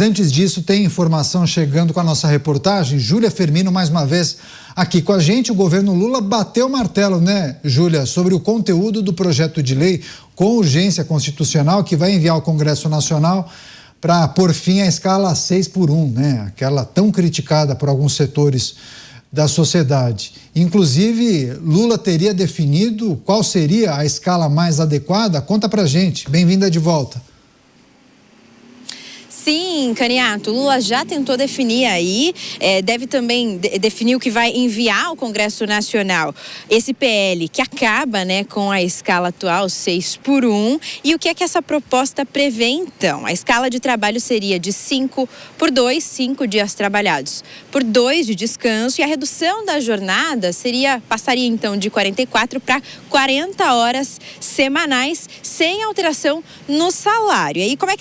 Antes disso, tem informação chegando com a nossa reportagem. Júlia Firmino, mais uma vez, aqui com a gente. O governo Lula bateu o martelo, né, Júlia, sobre o conteúdo do projeto de lei com urgência constitucional que vai enviar ao Congresso Nacional para pôr fim à escala 6x1, né? Aquela tão criticada por alguns setores da sociedade. Inclusive, Lula teria definido qual seria a escala mais adequada. Conta pra gente. Bem-vinda de volta. Sim, Caniato, Lula já tentou definir aí, deve também definir o que vai enviar ao Congresso Nacional esse PL que acaba, né, com a escala atual 6x1. E o que é que essa proposta prevê então? A escala de trabalho seria de 5x2, 5 dias trabalhados por 2 de descanso, e a redução da jornada passaria então de 44 para 40 horas semanais, sem alteração no salário. E aí como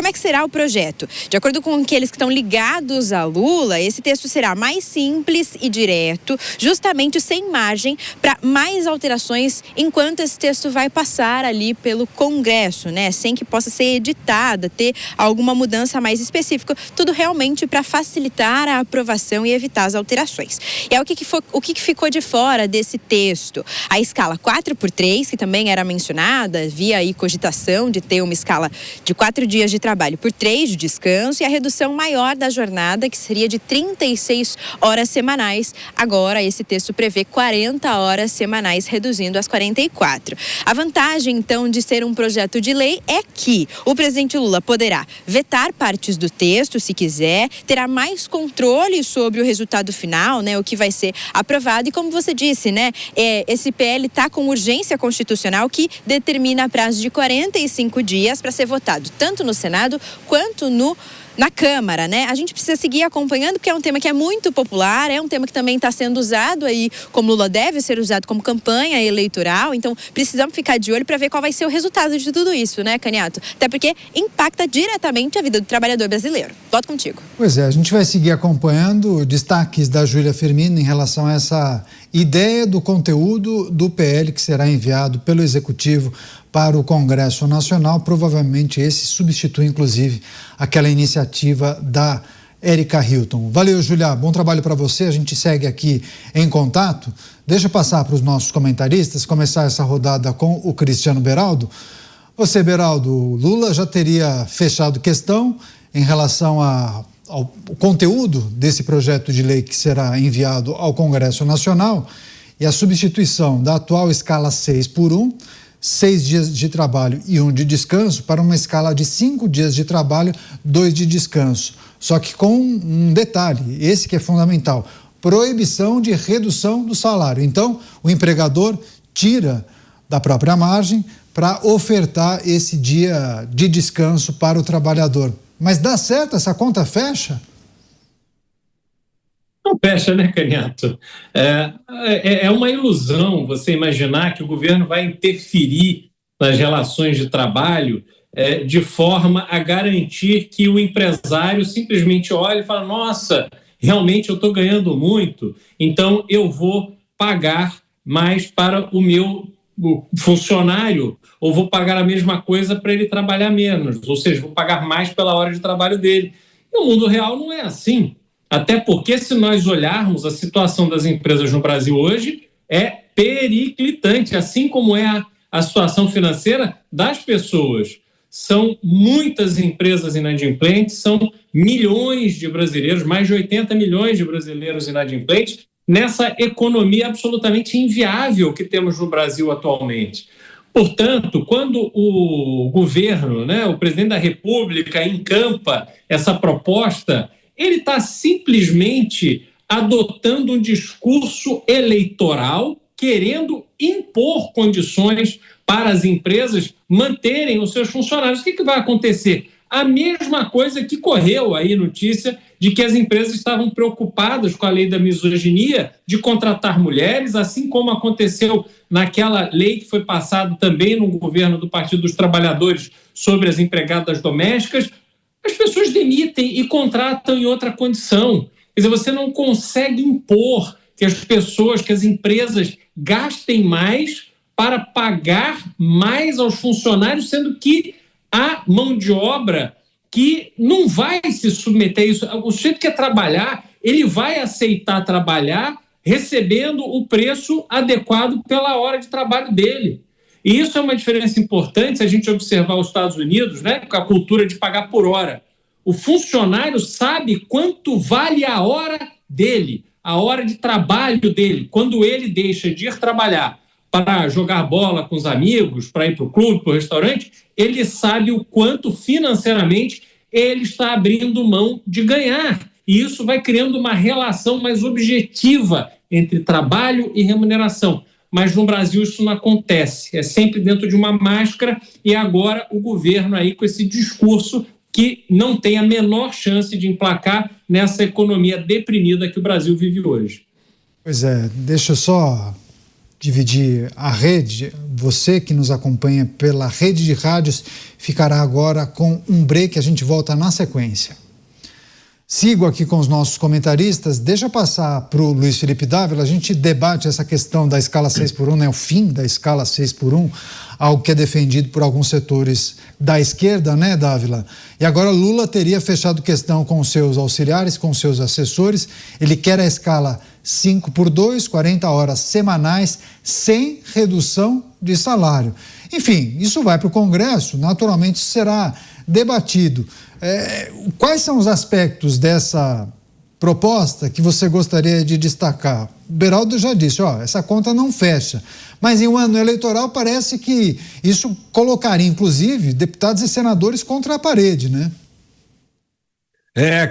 é que será o projeto? De acordo com aqueles que estão ligados a Lula, esse texto será mais simples e direto, justamente sem margem para mais alterações enquanto esse texto vai passar ali pelo Congresso, né? Sem que possa ser editada, ter alguma mudança mais específica, tudo realmente para facilitar a aprovação e evitar as alterações. E é o que ficou de fora desse texto? A escala 4x3, que também era mencionada, havia aí cogitação de ter uma escala de 4 dias de trabalho por 3 de descanso, e a redução maior da jornada, que seria de 36 horas semanais. Agora, esse texto prevê 40 horas semanais, reduzindo as 44. A vantagem, então, de ser um projeto de lei é que o presidente Lula poderá vetar partes do texto, se quiser, terá mais controle sobre o resultado final, né, o que vai ser aprovado. E como você disse, né, esse PL está com urgência constitucional que determina prazo de 45 dias para ser votado, tanto no Senado quanto na Câmara, né? A gente precisa seguir acompanhando, porque é um tema que é muito popular, é um tema que também está sendo usado aí, como Lula deve ser usado como campanha eleitoral. Então, precisamos ficar de olho para ver qual vai ser o resultado de tudo isso, né, Caniato? Até porque impacta diretamente a vida do trabalhador brasileiro. Volto contigo. Pois é, a gente vai seguir acompanhando destaques da Júlia Firmino em relação a essa ideia do conteúdo do PL que será enviado pelo Executivo para o Congresso Nacional. Provavelmente esse substitui, inclusive, aquela iniciativa da Érica Hilton. Valeu, Júlia. Bom trabalho para você. A gente segue aqui em contato. Deixa eu passar para os nossos comentaristas, começar essa rodada com o Cristiano Beraldo. Você, Beraldo, Lula já teria fechado questão em relação ao conteúdo desse projeto de lei que será enviado ao Congresso Nacional e a substituição da atual escala 6x1, 6 dias de trabalho e 1 de descanso, para uma escala de 5 dias de trabalho, 2 de descanso. Só que com um detalhe, esse que é fundamental: proibição de redução do salário. Então, o empregador tira da própria margem para ofertar esse dia de descanso para o trabalhador. Mas dá certo? Essa conta fecha? Não fecha, né, Caniato? É uma ilusão você imaginar que o governo vai interferir nas relações de trabalho de forma a garantir que o empresário simplesmente olhe e fala: nossa, realmente eu estou ganhando muito, então eu vou pagar mais para o meu funcionário, ou vou pagar a mesma coisa para ele trabalhar menos, ou seja, vou pagar mais pela hora de trabalho dele. E o mundo real não é assim. Até porque, se nós olharmos a situação das empresas no Brasil hoje, é periclitante, assim como é a situação financeira das pessoas. São muitas empresas inadimplentes, são milhões de brasileiros, mais de 80 milhões de brasileiros inadimplentes, nessa economia absolutamente inviável que temos no Brasil atualmente. Portanto, quando o governo, né, o presidente da República, encampa essa proposta, ele está simplesmente adotando um discurso eleitoral, querendo impor condições para as empresas manterem os seus funcionários. O que vai acontecer? A mesma coisa que correu aí notícia de que as empresas estavam preocupadas com a lei da misoginia de contratar mulheres, assim como aconteceu naquela lei que foi passada também no governo do Partido dos Trabalhadores sobre as empregadas domésticas. As pessoas demitem e contratam em outra condição. Quer dizer, você não consegue impor que as empresas gastem mais para pagar mais aos funcionários, sendo que a mão de obra que não vai se submeter a isso. O sujeito que quer trabalhar, ele vai aceitar trabalhar recebendo o preço adequado pela hora de trabalho dele. E isso é uma diferença importante se a gente observar os Estados Unidos, né, com a cultura de pagar por hora. O funcionário sabe quanto vale a hora dele, a hora de trabalho dele. Quando ele deixa de ir trabalhar para jogar bola com os amigos, para ir para o clube, para o restaurante, ele sabe o quanto financeiramente ele está abrindo mão de ganhar. E isso vai criando uma relação mais objetiva entre trabalho e remuneração. Mas no Brasil isso não acontece, é sempre dentro de uma máscara, e agora o governo aí com esse discurso que não tem a menor chance de emplacar nessa economia deprimida que o Brasil vive hoje. Pois é, deixa eu só dividir a rede. Você que nos acompanha pela rede de rádios ficará agora com um break, a gente volta na sequência. Sigo aqui com os nossos comentaristas. Deixa eu passar para o Luiz Felipe Dávila. A gente debate essa questão da escala 6x1, né? O fim da escala 6x1, algo que é defendido por alguns setores da esquerda, né, Dávila? E agora Lula teria fechado questão com seus auxiliares, com seus assessores. Ele quer a escala 5x2, 40 horas semanais, sem redução de salário. Enfim, isso vai para o Congresso, naturalmente será debatido. Quais são os aspectos dessa proposta que você gostaria de destacar? O Beraldo já disse, essa conta não fecha, mas em um ano eleitoral parece que isso colocaria, inclusive, deputados e senadores contra a parede, né?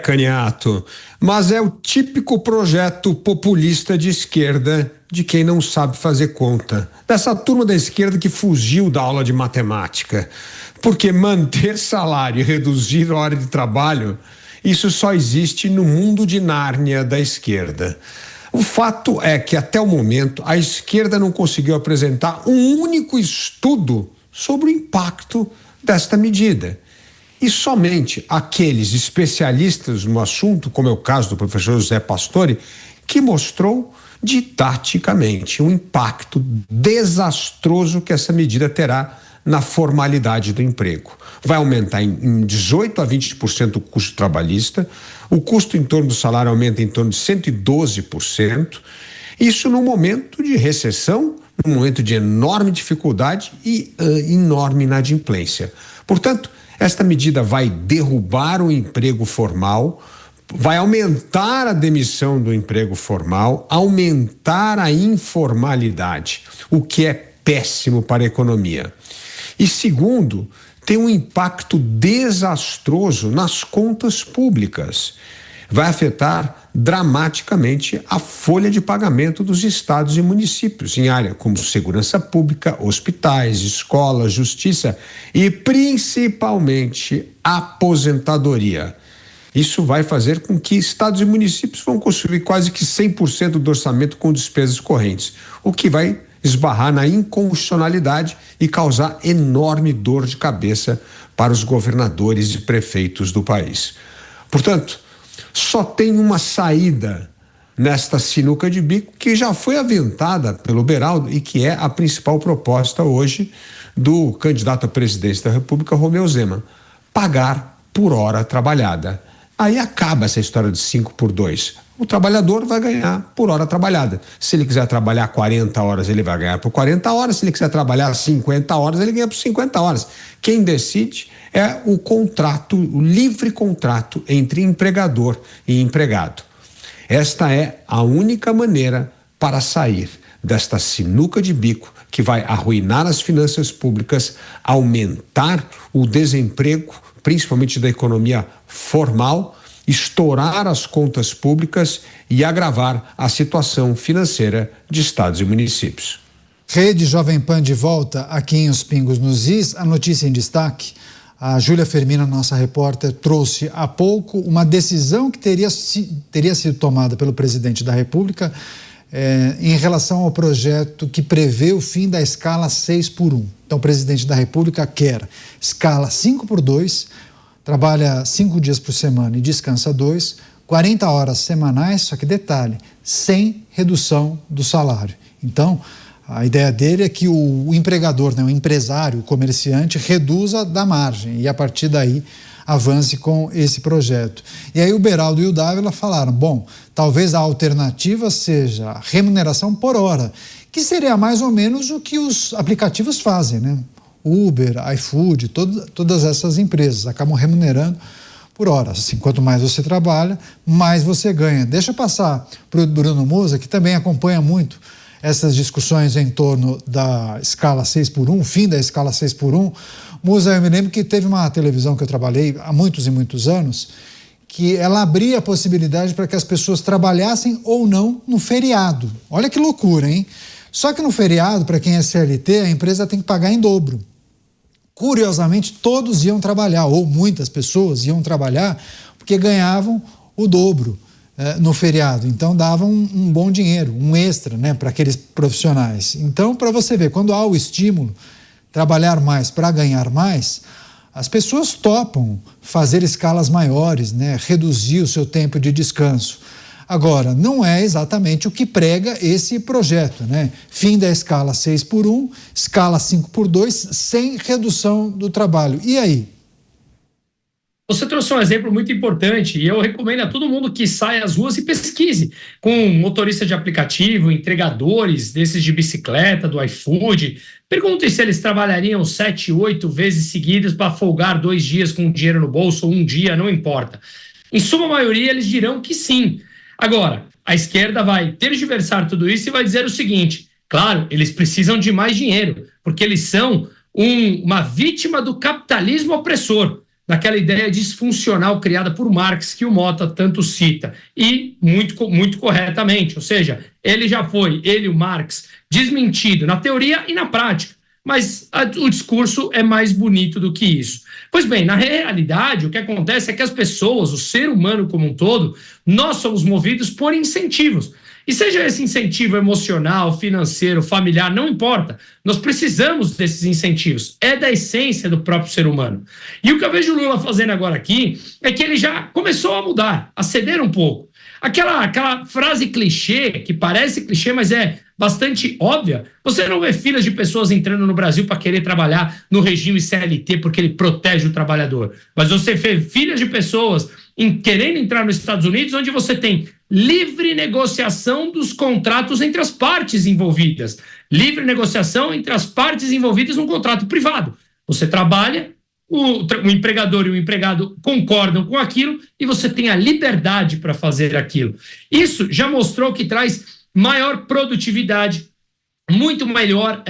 Caniato, mas é o típico projeto populista de esquerda de quem não sabe fazer conta. Dessa turma da esquerda que fugiu da aula de matemática. Porque manter salário e reduzir a hora de trabalho, isso só existe no mundo de Nárnia da esquerda. O fato é que até o momento a esquerda não conseguiu apresentar um único estudo sobre o impacto desta medida. E somente aqueles especialistas no assunto, como é o caso do professor José Pastore, que mostrou didaticamente o impacto desastroso que essa medida terá na formalidade do emprego. Vai aumentar em 18% a 20% o custo trabalhista, o custo em torno do salário aumenta em torno de 112%, isso num momento de recessão, num momento de enorme dificuldade e enorme inadimplência. Portanto, esta medida vai derrubar o emprego formal, vai aumentar a demissão do emprego formal, aumentar a informalidade, o que é péssimo para a economia. E segundo, tem um impacto desastroso nas contas públicas. Vai afetar dramaticamente a folha de pagamento dos estados e municípios em área como segurança pública, hospitais, escolas, justiça e principalmente aposentadoria. Isso vai fazer com que estados e municípios vão consumir quase que 100% do orçamento com despesas correntes, o que vai esbarrar na inconstitucionalidade e causar enorme dor de cabeça para os governadores e prefeitos do país. Portanto, só tem uma saída nesta sinuca de bico que já foi aventada pelo Beraldo e que é a principal proposta hoje do candidato à presidência da República, Romeu Zema: pagar por hora trabalhada. Aí acaba essa história de 5x2. O trabalhador vai ganhar por hora trabalhada. Se ele quiser trabalhar 40 horas, ele vai ganhar por 40 horas. Se ele quiser trabalhar 50 horas, ele ganha por 50 horas. Quem decide é o contrato, o livre contrato entre empregador e empregado. Esta é a única maneira para sair desta sinuca de bico que vai arruinar as finanças públicas, aumentar o desemprego, principalmente da economia formal, estourar as contas públicas e agravar a situação financeira de estados e municípios. Rede Jovem Pan de volta aqui em Os Pingos nos Is. A notícia em destaque: a Júlia Firmina, nossa repórter, trouxe há pouco uma decisão que teria sido tomada pelo presidente da República em relação ao projeto que prevê o fim da escala 6x1. Então, o presidente da República quer escala 5x2, trabalha 5 dias por semana e descansa 2, 40 horas semanais, só que detalhe, sem redução do salário. Então, a ideia dele é que o empregador, né, o empresário, o comerciante, reduza da margem e a partir daí avance com esse projeto. E aí o Beraldo e o Dávila falaram, bom, talvez a alternativa seja a remuneração por hora, que seria mais ou menos o que os aplicativos fazem, né? Uber, iFood, todas essas empresas acabam remunerando por hora. Assim, quanto mais você trabalha, mais você ganha. Deixa eu passar para o Bruno Musa, que também acompanha muito essas discussões em torno da escala 6x1, fim da escala 6x1. Musa, eu me lembro que teve uma televisão que eu trabalhei há muitos e muitos anos, que ela abria a possibilidade para que as pessoas trabalhassem ou não no feriado. Olha que loucura, hein? Só que no feriado, para quem é CLT, a empresa tem que pagar em dobro. Curiosamente, todos iam trabalhar, ou muitas pessoas iam trabalhar, porque ganhavam o dobro no feriado. Então, davam um bom dinheiro, um extra, né, para aqueles profissionais. Então, para você ver, quando há o estímulo, trabalhar mais para ganhar mais, as pessoas topam fazer escalas maiores, né, reduzir o seu tempo de descanso. Agora, não é exatamente o que prega esse projeto, né? Fim da escala 6x1, escala 5x2, sem redução do trabalho. E aí? Você trouxe um exemplo muito importante e eu recomendo a todo mundo que saia às ruas e pesquise com motorista de aplicativo, entregadores desses de bicicleta, do iFood. Perguntem se eles trabalhariam 7, 8 vezes seguidas para folgar 2 dias com dinheiro no bolso ou 1 dia, não importa. Em suma maioria, eles dirão que sim. Agora, a esquerda vai tergiversar tudo isso e vai dizer o seguinte, claro, eles precisam de mais dinheiro, porque eles são uma vítima do capitalismo opressor, daquela ideia disfuncional criada por Marx, que o Mota tanto cita, e muito corretamente, ou seja, ele, o Marx, desmentido na teoria e na prática, mas o discurso é mais bonito do que isso. Pois bem, na realidade, o que acontece é que as pessoas, o ser humano como um todo, nós somos movidos por incentivos. E seja esse incentivo emocional, financeiro, familiar, não importa. Nós precisamos desses incentivos. É da essência do próprio ser humano. E o que eu vejo o Lula fazendo agora aqui é que ele já começou a mudar, a ceder um pouco. Aquela frase clichê, que parece clichê, mas é bastante óbvia, você não vê filas de pessoas entrando no Brasil para querer trabalhar no regime CLT porque ele protege o trabalhador. Mas você vê filas de pessoas querendo entrar nos Estados Unidos, onde você tem livre negociação dos contratos entre as partes envolvidas. Livre negociação entre as partes envolvidas num contrato privado. Você trabalha, o empregador e o empregado concordam com aquilo e você tem a liberdade para fazer aquilo. Isso já mostrou que traz maior produtividade, muito melhor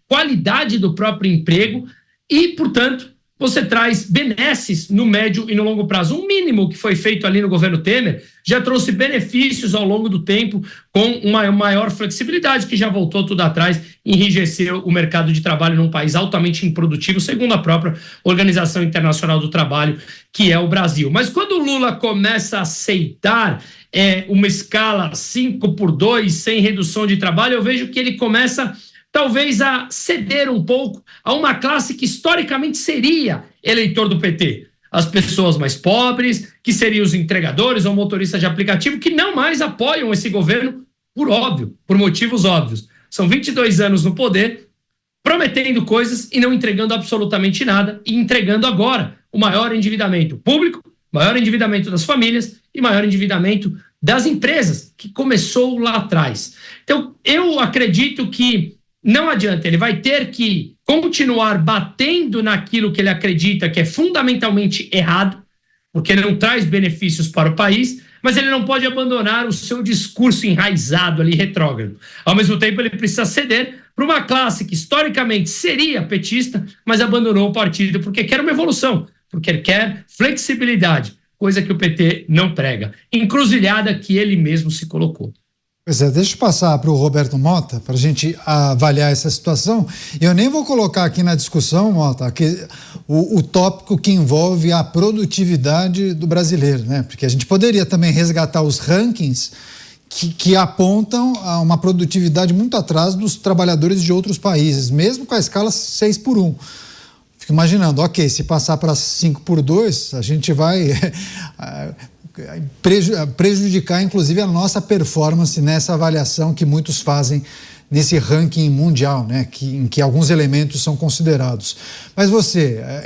qualidade do próprio emprego e, portanto, você traz benesses no médio e no longo prazo. O mínimo que foi feito ali no governo Temer já trouxe benefícios ao longo do tempo com uma maior flexibilidade, que já voltou tudo atrás, enrijeceu o mercado de trabalho num país altamente improdutivo, segundo a própria Organização Internacional do Trabalho, que é o Brasil. Mas quando o Lula começa a aceitar uma escala 5x2 sem redução de trabalho, eu vejo que ele começa talvez a ceder um pouco a uma classe que historicamente seria eleitor do PT. As pessoas mais pobres, que seriam os entregadores ou motoristas de aplicativo, que não mais apoiam esse governo por motivos óbvios. São 22 anos no poder, prometendo coisas e não entregando absolutamente nada, e entregando agora o maior endividamento público, maior endividamento das famílias e maior endividamento das empresas, que começou lá atrás. Então, eu acredito que não adianta, ele vai ter que continuar batendo naquilo que ele acredita que é fundamentalmente errado, porque não traz benefícios para o país, mas ele não pode abandonar o seu discurso enraizado ali, retrógrado. Ao mesmo tempo, ele precisa ceder para uma classe que historicamente seria petista, mas abandonou o partido porque quer uma evolução, porque quer flexibilidade, coisa que o PT não prega. Encruzilhada que ele mesmo se colocou. Pois é, deixa eu passar para o Roberto Mota para a gente avaliar essa situação. Eu nem vou colocar aqui na discussão, Mota, o tópico que envolve a produtividade do brasileiro, né? Porque a gente poderia também resgatar os rankings que apontam a uma produtividade muito atrás dos trabalhadores de outros países, mesmo com a escala 6x1. Fico imaginando, ok, se passar para 5x2, a gente vai prejudicar, inclusive, a nossa performance nessa avaliação que muitos fazem nesse ranking mundial, né, em que alguns elementos são considerados. Mas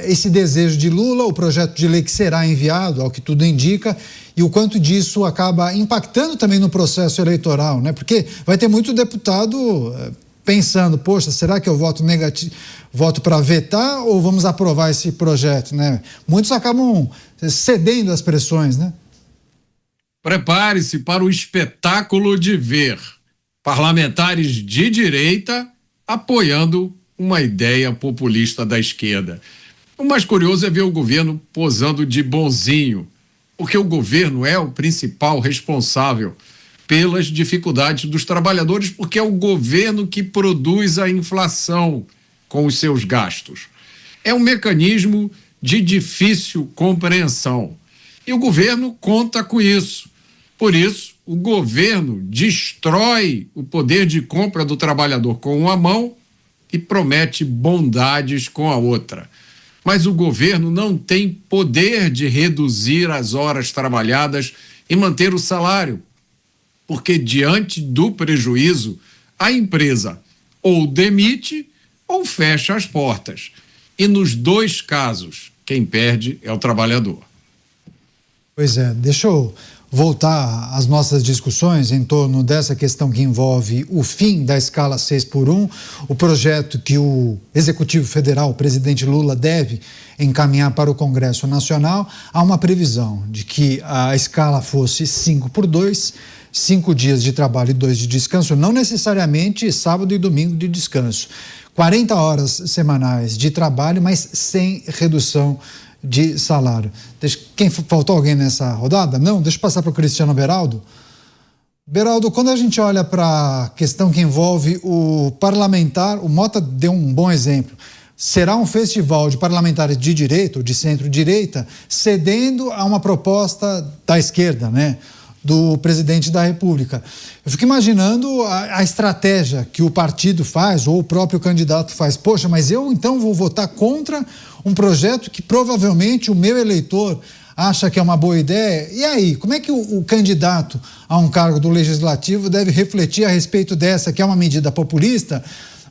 esse desejo de Lula, o projeto de lei que será enviado, ao que tudo indica, e o quanto disso acaba impactando também no processo eleitoral, né? Porque vai ter muito deputado pensando, poxa, será que eu voto para vetar ou vamos aprovar esse projeto, né? Muitos acabam cedendo às pressões, né? Prepare-se para o espetáculo de ver parlamentares de direita apoiando uma ideia populista da esquerda. O mais curioso é ver o governo posando de bonzinho, porque o governo é o principal responsável pelas dificuldades dos trabalhadores, porque é o governo que produz a inflação com os seus gastos. É um mecanismo de difícil compreensão. E o governo conta com isso. Por isso, o governo destrói o poder de compra do trabalhador com uma mão e promete bondades com a outra. Mas o governo não tem poder de reduzir as horas trabalhadas e manter o salário, porque diante do prejuízo, a empresa ou demite ou fecha as portas. E nos dois casos, quem perde é o trabalhador. Pois é, deixa eu voltar às nossas discussões em torno dessa questão que envolve o fim da escala 6x1, o projeto que o Executivo Federal, o presidente Lula, deve encaminhar para o Congresso Nacional. Há uma previsão de que a escala fosse 5x2, 5 dias de trabalho e 2 de descanso, não necessariamente sábado e domingo de descanso. 40 horas semanais de trabalho, mas sem redução de salário. Faltou alguém nessa rodada? Não? Deixa eu passar para o Cristiano Beraldo. Beraldo, quando a gente olha para a questão que envolve o parlamentar, o Mota deu um bom exemplo. Será um festival de parlamentares de direita ou de centro-direita cedendo a uma proposta da esquerda, né? Do presidente da República. Eu fico imaginando a estratégia que o partido faz ou o próprio candidato faz. Poxa, mas eu então vou votar contra um projeto que provavelmente o meu eleitor acha que é uma boa ideia. E aí, como é que o candidato a um cargo do Legislativo deve refletir a respeito dessa, que é uma medida populista,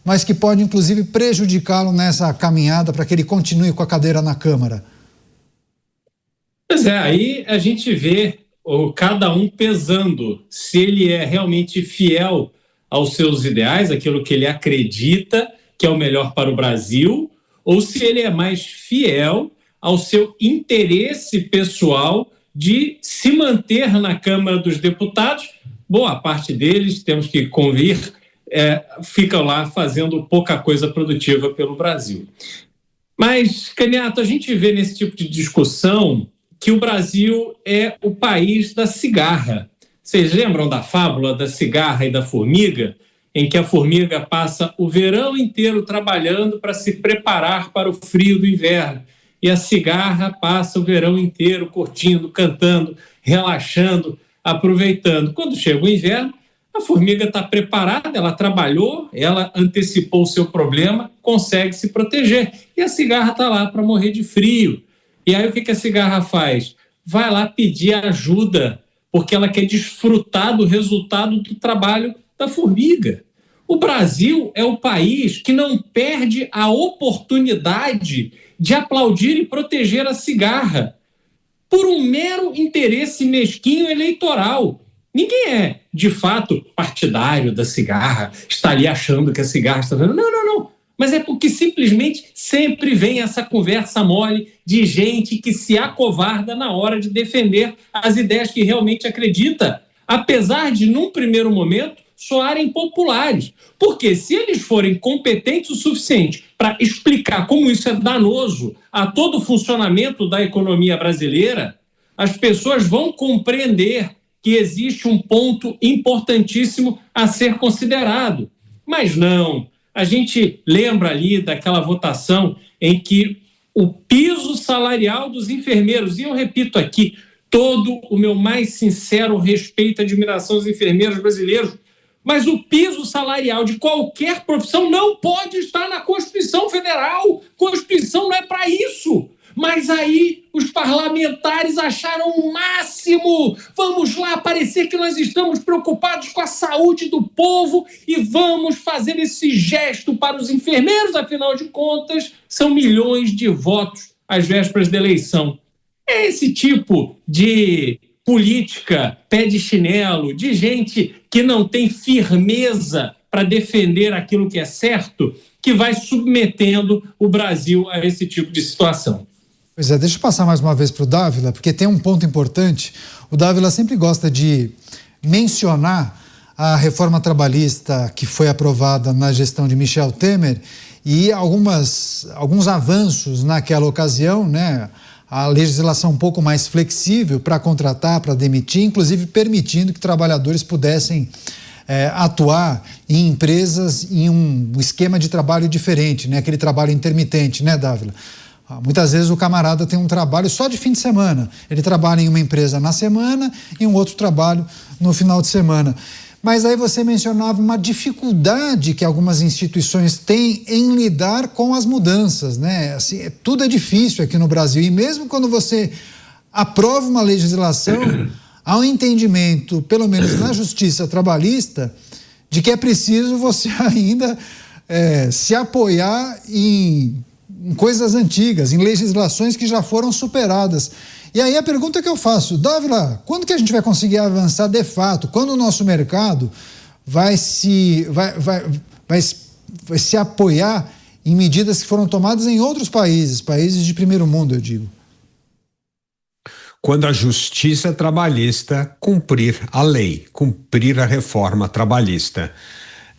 mas que pode inclusive prejudicá-lo nessa caminhada para que ele continue com a cadeira na Câmara? Pois é, aí a gente vê cada um pesando se ele é realmente fiel aos seus ideais, aquilo que ele acredita que é o melhor para o Brasil, ou se ele é mais fiel ao seu interesse pessoal de se manter na Câmara dos Deputados. Boa parte deles, temos que convir, ficam lá fazendo pouca coisa produtiva pelo Brasil. Mas, Caniato, a gente vê nesse tipo de discussão que o Brasil é o país da cigarra. Vocês lembram da fábula da cigarra e da formiga, em que a formiga passa o verão inteiro trabalhando para se preparar para o frio do inverno, e a cigarra passa o verão inteiro curtindo, cantando, relaxando, aproveitando. Quando chega o inverno, a formiga está preparada, ela trabalhou, ela antecipou o seu problema, consegue se proteger, e a cigarra está lá para morrer de frio. E aí o que a cigarra faz? Vai lá pedir ajuda, porque ela quer desfrutar do resultado do trabalho da formiga. O Brasil é o país que não perde a oportunidade de aplaudir e proteger a cigarra por um mero interesse mesquinho eleitoral. Ninguém é, de fato, partidário da cigarra, está ali achando que a cigarra está... Não. Mas é porque simplesmente sempre vem essa conversa mole de gente que se acovarda na hora de defender as ideias que realmente acredita, apesar de, num primeiro momento, soarem populares. Porque se eles forem competentes o suficiente para explicar como isso é danoso a todo o funcionamento da economia brasileira, as pessoas vão compreender que existe um ponto importantíssimo a ser considerado. Mas não... A gente lembra ali daquela votação em que o piso salarial dos enfermeiros, e eu repito aqui, todo o meu mais sincero respeito e admiração aos enfermeiros brasileiros, mas o piso salarial de qualquer profissão não pode estar na Constituição Federal. Constituição não é para isso. Mas aí os parlamentares acharam o máximo. Vamos lá parecer que nós estamos preocupados com a saúde do povo e vamos fazer esse gesto para os enfermeiros, afinal de contas, são milhões de votos às vésperas da eleição. É esse tipo de política pé de chinelo, de gente que não tem firmeza para defender aquilo que é certo, que vai submetendo o Brasil a esse tipo de situação. Pois é, deixa eu passar mais uma vez para o Dávila, porque tem um ponto importante. O Dávila sempre gosta de mencionar a reforma trabalhista que foi aprovada na gestão de Michel Temer e alguns avanços naquela ocasião, né? A legislação um pouco mais flexível para contratar, para demitir, inclusive permitindo que trabalhadores pudessem atuar em empresas em um esquema de trabalho diferente, né? Aquele trabalho intermitente, né, Dávila? Muitas vezes o camarada tem um trabalho só de fim de semana. Ele trabalha em uma empresa na semana e um outro trabalho no final de semana. Mas aí você mencionava uma dificuldade que algumas instituições têm em lidar com as mudanças, né? Assim, tudo é difícil aqui no Brasil. E mesmo quando você aprova uma legislação, há um entendimento, pelo menos na justiça trabalhista, de que é preciso você ainda se apoiar em coisas antigas, em legislações que já foram superadas. E aí a pergunta que eu faço, Dávila, quando que a gente vai conseguir avançar de fato? Quando o nosso mercado vai se apoiar em medidas que foram tomadas em outros países de primeiro mundo, eu digo? Quando a justiça trabalhista cumprir a lei, cumprir a reforma trabalhista.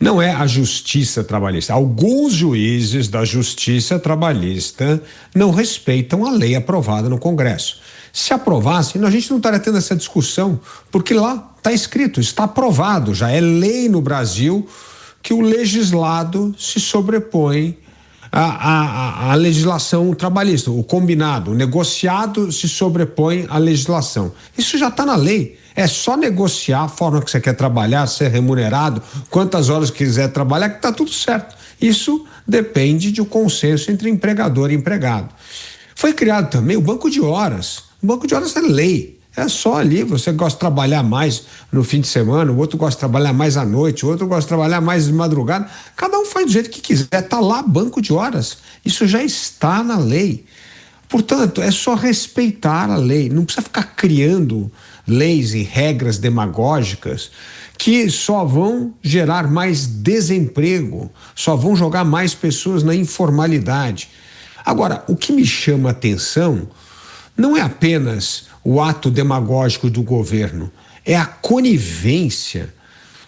Não é a justiça trabalhista. Alguns juízes da justiça trabalhista não respeitam a lei aprovada no Congresso. Se aprovasse, a gente não estaria tendo essa discussão, porque lá está escrito, está aprovado, já é lei no Brasil que o legislado se sobrepõe à legislação trabalhista, o combinado, o negociado se sobrepõe à legislação. Isso já está na lei. É só negociar a forma que você quer trabalhar, ser remunerado, quantas horas quiser trabalhar, que está tudo certo. Isso depende de um consenso entre empregador e empregado. Foi criado também o banco de horas. O banco de horas é lei. É só ali, você gosta de trabalhar mais no fim de semana, o outro gosta de trabalhar mais à noite, o outro gosta de trabalhar mais de madrugada. Cada um faz do jeito que quiser. Está lá banco de horas. Isso já está na lei. Portanto, é só respeitar a lei. Não precisa ficar criando leis e regras demagógicas que só vão gerar mais desemprego, só vão jogar mais pessoas na informalidade. Agora, o que me chama a atenção não é apenas o ato demagógico do governo, é a conivência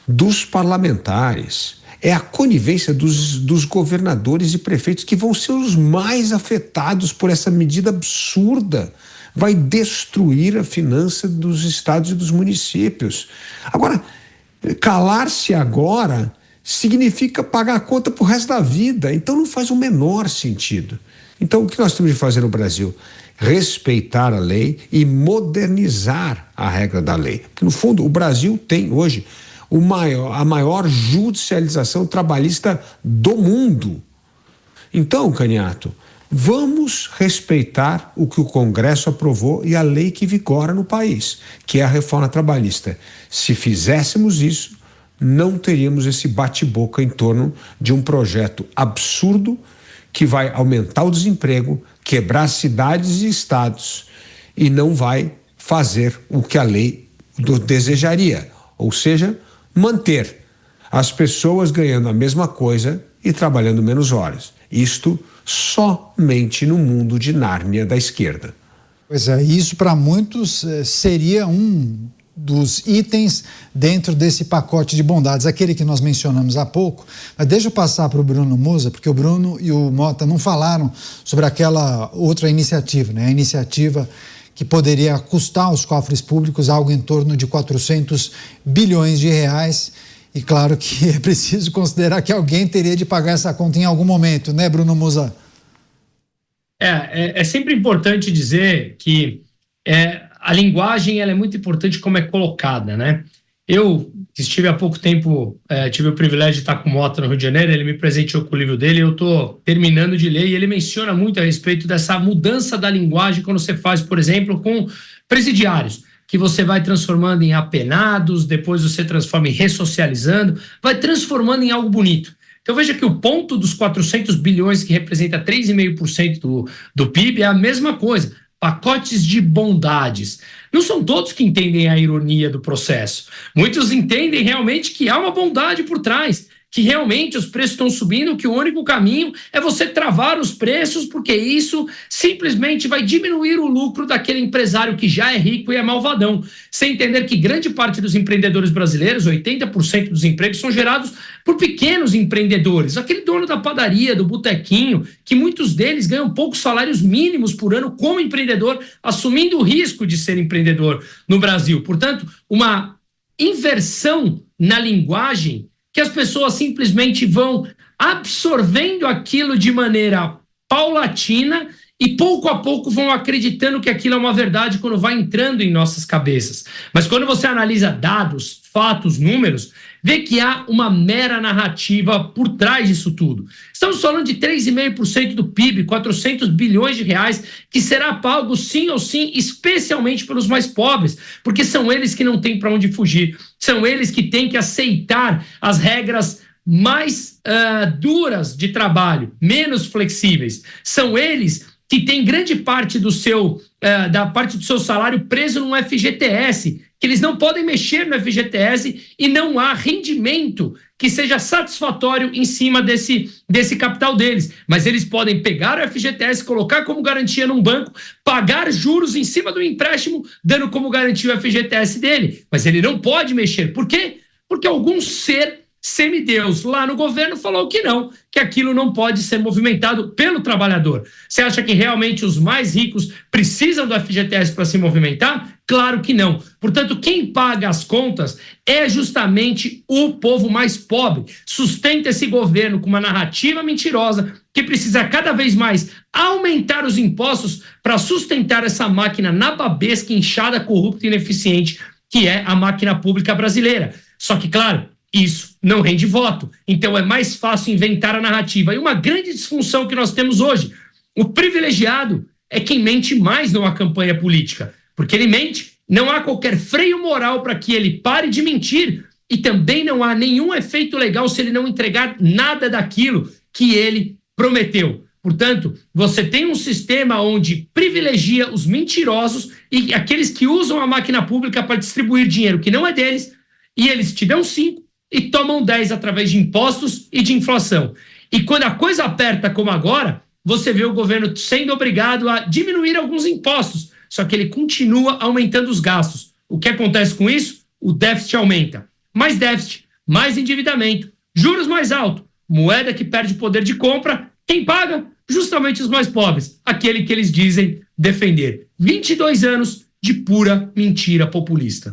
dos parlamentares, é a conivência dos governadores e prefeitos que vão ser os mais afetados por essa medida absurda. Vai destruir a finança dos estados e dos municípios. Agora, calar-se agora significa pagar a conta pro resto da vida, então não faz o menor sentido. Então, o que nós temos de fazer no Brasil? Respeitar a lei e modernizar a regra da lei. Porque, no fundo, o Brasil tem hoje a maior judicialização trabalhista do mundo. Então, Caniato, vamos respeitar o que o Congresso aprovou e a lei que vigora no país, que é a reforma trabalhista. Se fizéssemos isso, não teríamos esse bate-boca em torno de um projeto absurdo que vai aumentar o desemprego, quebrar cidades e estados e não vai fazer o que a lei desejaria, ou seja, manter as pessoas ganhando a mesma coisa e trabalhando menos horas. Isto somente no mundo de Nárnia da esquerda. Pois é, isso para muitos seria um dos itens dentro desse pacote de bondades, aquele que nós mencionamos há pouco. Mas deixa eu passar para o Bruno Musa, porque o Bruno e o Mota não falaram sobre aquela outra iniciativa, né? A iniciativa que poderia custar aos cofres públicos algo em torno de 400 bilhões de reais. E claro que é preciso considerar que alguém teria de pagar essa conta em algum momento, né, Bruno Musa? É sempre importante dizer que a linguagem ela é muito importante como é colocada, né? Eu estive há pouco tempo, tive o privilégio de estar com o Mota no Rio de Janeiro, ele me presenteou com o livro dele, eu estou terminando de ler, e ele menciona muito a respeito dessa mudança da linguagem quando você faz, por exemplo, com presidiários, que você vai transformando em apenados, depois você transforma em ressocializando, vai transformando em algo bonito. Então veja que o ponto dos 400 bilhões, que representa 3,5% do PIB, é a mesma coisa. Pacotes de bondades. Não são todos que entendem a ironia do processo. Muitos entendem realmente que há uma bondade por trás, que realmente os preços estão subindo, que o único caminho é você travar os preços, porque isso simplesmente vai diminuir o lucro daquele empresário que já é rico e é malvadão. Sem entender que grande parte dos empreendedores brasileiros, 80% dos empregos, são gerados por pequenos empreendedores. Aquele dono da padaria, do botequinho, que muitos deles ganham poucos salários mínimos por ano como empreendedor, assumindo o risco de ser empreendedor no Brasil. Portanto, uma inversão na linguagem que as pessoas simplesmente vão absorvendo aquilo de maneira paulatina e pouco a pouco vão acreditando que aquilo é uma verdade quando vai entrando em nossas cabeças. Mas quando você analisa dados, fatos, números, vê que há uma mera narrativa por trás disso tudo. Estamos falando de 3,5% do PIB, 400 bilhões de reais, que será pago sim ou sim, especialmente pelos mais pobres, porque são eles que não têm para onde fugir, são eles que têm que aceitar as regras mais duras de trabalho, menos flexíveis, são eles que têm grande parte do seu salário preso num FGTS, que eles não podem mexer no FGTS e não há rendimento que seja satisfatório em cima desse capital deles. Mas eles podem pegar o FGTS, colocar como garantia num banco, pagar juros em cima do empréstimo, dando como garantia o FGTS dele. Mas ele não pode mexer. Por quê? Porque algum ser semideus lá no governo falou que não, que aquilo não pode ser movimentado pelo trabalhador. Você acha que realmente os mais ricos precisam do FGTS para se movimentar? Claro que não. Portanto, quem paga as contas é justamente o povo mais pobre. Sustenta esse governo com uma narrativa mentirosa que precisa cada vez mais aumentar os impostos para sustentar essa máquina nababesca, inchada, corrupta e ineficiente que é a máquina pública brasileira. Só que, claro, isso não rende voto. Então é mais fácil inventar a narrativa. E uma grande disfunção que nós temos hoje, o privilegiado é quem mente mais numa campanha política. Porque ele mente, não há qualquer freio moral para que ele pare de mentir e também não há nenhum efeito legal se ele não entregar nada daquilo que ele prometeu. Portanto, você tem um sistema onde privilegia os mentirosos e aqueles que usam a máquina pública para distribuir dinheiro que não é deles, e eles te dão 5 e tomam 10 através de impostos e de inflação. E quando a coisa aperta como agora, você vê o governo sendo obrigado a diminuir alguns impostos, só que ele continua aumentando os gastos. O que acontece com isso? O déficit aumenta. Mais déficit, mais endividamento, juros mais altos, moeda que perde poder de compra. Quem paga? Justamente os mais pobres, aquele que eles dizem defender. 22 anos de pura mentira populista.